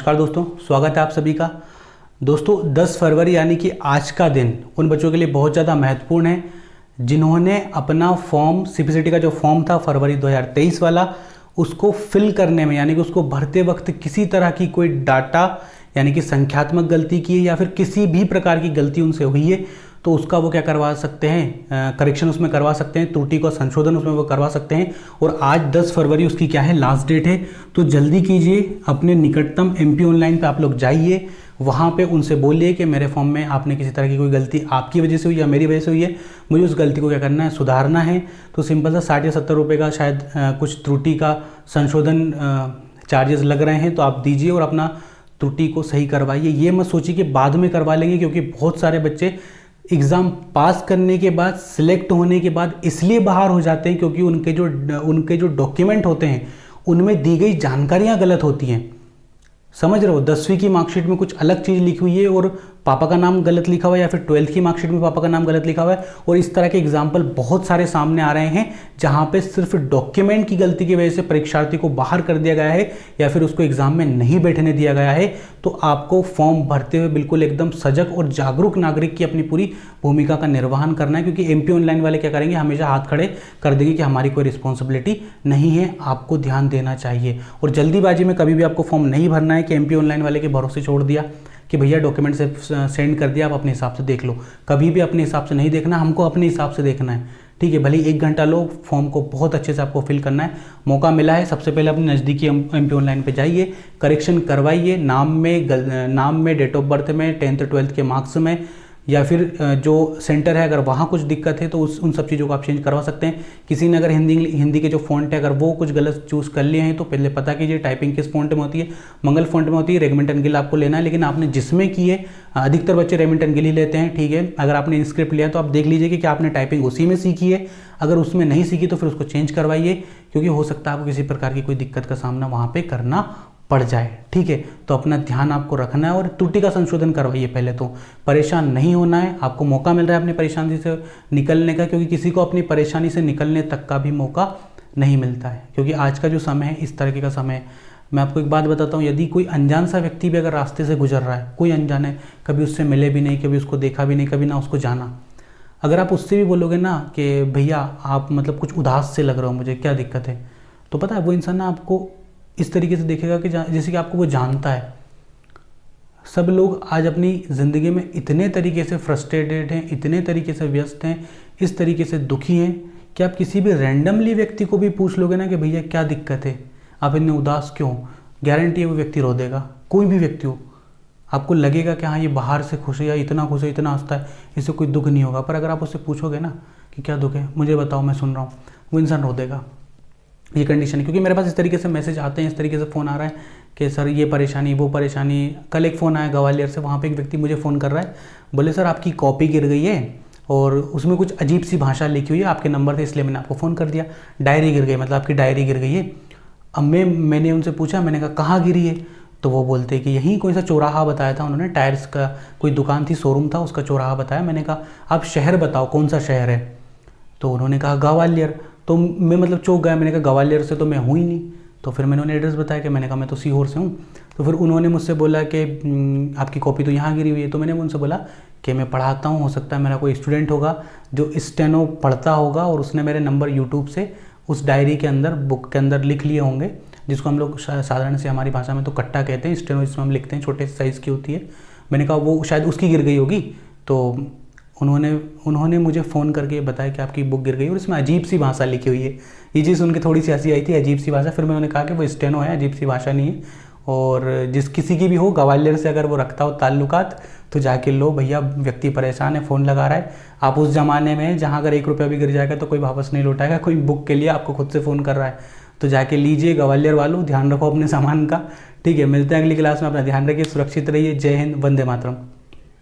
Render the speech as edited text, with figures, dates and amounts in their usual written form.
नमस्कार दोस्तों, स्वागत है आप सभी का। दोस्तों 10 फरवरी यानी कि आज का दिन उन बच्चों के लिए बहुत ज़्यादा महत्वपूर्ण है जिन्होंने अपना फॉर्म सीपीसीटी का जो फॉर्म था फरवरी 2023 वाला उसको फिल करने में यानी कि उसको भरते वक्त किसी तरह की कोई डाटा यानी कि संख्यात्मक गलती की है या फिर किसी भी प्रकार की गलती उनसे हुई है तो उसका वो क्या करवा सकते हैं, करेक्शन उसमें करवा सकते हैं, त्रुटि का संशोधन उसमें वो करवा सकते हैं। और आज 10 फरवरी उसकी क्या है, लास्ट डेट है। तो जल्दी कीजिए, अपने निकटतम एमपी ऑनलाइन पे आप लोग जाइए, वहाँ पे उनसे बोलिए कि मेरे फॉर्म में आपने किसी तरह की कोई गलती आपकी वजह से हुई या मेरी वजह से हुई है, मुझे उस गलती को क्या करना है, सुधारना है। तो सिंपल सा 60 या 70 रुपये का शायद कुछ त्रुटि का संशोधन चार्जेस लग रहे हैं, तो आप दीजिए और अपना त्रुटि को सही करवाइए। ये मत सोचिए कि बाद में करवा लेंगे, क्योंकि बहुत सारे बच्चे एग्ज़ाम पास करने के बाद, सिलेक्ट होने के बाद इसलिए बाहर हो जाते हैं क्योंकि उनके जो डॉक्यूमेंट होते हैं उनमें दी गई जानकारियां गलत होती हैं। समझ रहे हो, 10वीं की मार्कशीट में कुछ अलग चीज़ लिखी हुई है और पापा का नाम गलत लिखा हुआ है, या फिर 12th की मार्कशीट में पापा का नाम गलत लिखा हुआ है। और इस तरह के एग्जाम्पल बहुत सारे सामने आ रहे हैं जहां पे सिर्फ डॉक्यूमेंट की गलती की वजह से परीक्षार्थी को बाहर कर दिया गया है या फिर उसको एग्जाम में नहीं बैठने दिया गया है। तो आपको फॉर्म भरते हुए बिल्कुल एकदम सजग और जागरूक नागरिक की अपनी पूरी भूमिका का निर्वहन करना है, क्योंकि एमपी ऑनलाइन वाले क्या करेंगे, हमेशा हाथ खड़े कर देंगे कि हमारी कोई रिस्पॉन्सिबिलिटी नहीं है। आपको ध्यान देना चाहिए और जल्दीबाजी में कभी भी आपको फॉर्म नहीं भरना है कि एमपी ऑनलाइन वाले के भरोसे छोड़ दिया कि भैया डॉक्यूमेंट से सेंड कर दिया, आप अपने हिसाब से देख लो। कभी भी अपने हिसाब से नहीं देखना, हमको अपने हिसाब से देखना है, ठीक है। भले 1 घंटा लो, फॉर्म को बहुत अच्छे से आपको फिल करना है। मौका मिला है, सबसे पहले अपने नज़दीकी एमपी ऑनलाइन पे जाइए, करेक्शन करवाइए, नाम में, डेट ऑफ बर्थ में, 10th 12th के मार्क्स में, या फिर जो सेंटर है अगर वहाँ कुछ दिक्कत है तो उन सब चीज़ों को आप चेंज करवा सकते हैं। किसी ने अगर हिंदी के जो फॉन्ट है अगर वो कुछ गलत चूज़ कर लिए हैं तो पहले पता कीजिए टाइपिंग किस फॉन्ट में होती है। मंगल फॉन्ट में होती है, रेगमेंटन गिल आपको लेना है, लेकिन आपने जिसमें की है, अधिकतर बच्चे रेगमेंटन गिल ही लेते हैं, ठीक है। अगर आपने इंस्क्रिप्ट लिया तो आप देख लीजिए कि क्या आपने टाइपिंग उसी में सीखी है। अगर उसमें नहीं सीखी तो फिर उसको चेंज करवाइए, क्योंकि हो सकता है आपको किसी प्रकार की कोई दिक्कत का सामना वहाँ पर करना पड़ जाए, ठीक है। तो अपना ध्यान आपको रखना है और त्रुटि का संशोधन करवाइए। पहले तो परेशान नहीं होना है, आपको मौका मिल रहा है अपनी परेशानी से निकलने का, क्योंकि किसी को अपनी परेशानी से निकलने तक का भी मौका नहीं मिलता है, क्योंकि आज का जो समय है इस तरीके का समय है। मैं आपको एक बात बताता हूँ, यदि कोई अनजान सा व्यक्ति भी अगर रास्ते से गुजर रहा है, कोई अनजान है, कभी उससे मिले भी नहीं, कभी उसको देखा भी नहीं, कभी ना उसको जाना, अगर आप उससे भी बोलोगे ना कि भैया आप मतलब कुछ उदास से लग रहे हो, मुझे क्या दिक्कत है, तो पता है वो इंसान ना आपको इस तरीके से देखेगा कि जैसे कि आपको वो जानता है। सब लोग आज अपनी ज़िंदगी में इतने तरीके से फ्रस्ट्रेटेड हैं, इतने तरीके से व्यस्त हैं, इस तरीके से दुखी हैं कि आप किसी भी रैंडमली व्यक्ति को भी पूछ लोगे ना कि भैया क्या दिक्कत है, आप इतने उदास क्यों, गारंटी है वो व्यक्ति रो देगा। कोई भी व्यक्ति हो, आपको लगेगा कि हाँ ये बाहर से खुश है या इतना खुश है, इतना हंसता है, इससे कोई दुख नहीं होगा। पर अगर आप उससे पूछोगे ना कि क्या दुख है, मुझे बताओ, मैं सुन रहा हूँ, वो इंसान रो देगा। ये कंडीशन है, क्योंकि मेरे पास इस तरीके से मैसेज आते हैं, इस तरीके से फ़ोन आ रहा है कि सर ये परेशानी, वो परेशानी। कल एक फ़ोन आया ग्वालियर से, वहाँ पे एक व्यक्ति मुझे फ़ोन कर रहा है, बोले सर आपकी कॉपी गिर गई है और उसमें कुछ अजीब सी भाषा लिखी हुई है, आपके नंबर थे इसलिए मैंने आपको फ़ोन कर दिया। डायरी गिर गई, मतलब आपकी डायरी गिर गई है। अब मैंने उनसे पूछा, मैंने कहा कहाँ गिरी है, तो वो बोलते कि यहीं कोई सा चौराहा बताया था उन्होंने, टायर्स का कोई दुकान थी, शोरूम था, उसका चौराहा बताया। मैंने कहा आप शहर बताओ कौन सा शहर है, तो उन्होंने कहा ग्वालियर। तो मैं मतलब चौंक गया, मैंने कहा ग्वालियर से तो मैं हूँ ही नहीं। तो फिर मैंने उन्हें एड्रेस बताया कि मैंने कहा मैं तो सीहोर से हूँ। तो फिर उन्होंने मुझसे बोला कि आपकी कॉपी तो यहाँ गिरी हुई है। तो मैंने उनसे बोला कि मैं पढ़ाता हूँ, हो सकता है मेरा कोई स्टूडेंट होगा जो स्टेनो पढ़ता होगा और उसने मेरे नंबर यूट्यूब से उस डायरी के अंदर, बुक के अंदर लिख लिए होंगे, जिसको हम लोग साधारण से हमारी भाषा में तो कट्टा कहते हैं, स्टेनो जिसमें हम लिखते हैं, छोटे साइज़ की होती है। मैंने कहा वो शायद उसकी गिर गई होगी। तो उन्होंने मुझे फ़ोन करके बताया कि आपकी बुक गिर गई और इसमें अजीब सी भाषा लिखी हुई है। ये चीज़ सुन के थोड़ी सी हंसी आई थी, अजीब सी भाषा। फिर मैंने कहा कि वो स्टेनो है, अजीब सी भाषा नहीं है, और जिस किसी की भी हो ग्वालियर से अगर वो रखता हो ताल्लुकात तो जाके लो भैया, व्यक्ति परेशान है, फ़ोन लगा रहा है। आप उस ज़माने में जहाँ अगर 1 रुपया भी गिर जाएगा तो कोई वापस नहीं लौटाएगा, कोई बुक के लिए आपको खुद से फ़ोन कर रहा है, तो जाके लीजिए। ग्वालियर वालों ध्यान रखो अपने सामान का, ठीक है। मिलते हैं अगली क्लास में, अपना ध्यान रखिए, सुरक्षित रहिए। जय हिंद, वंदे मातरम।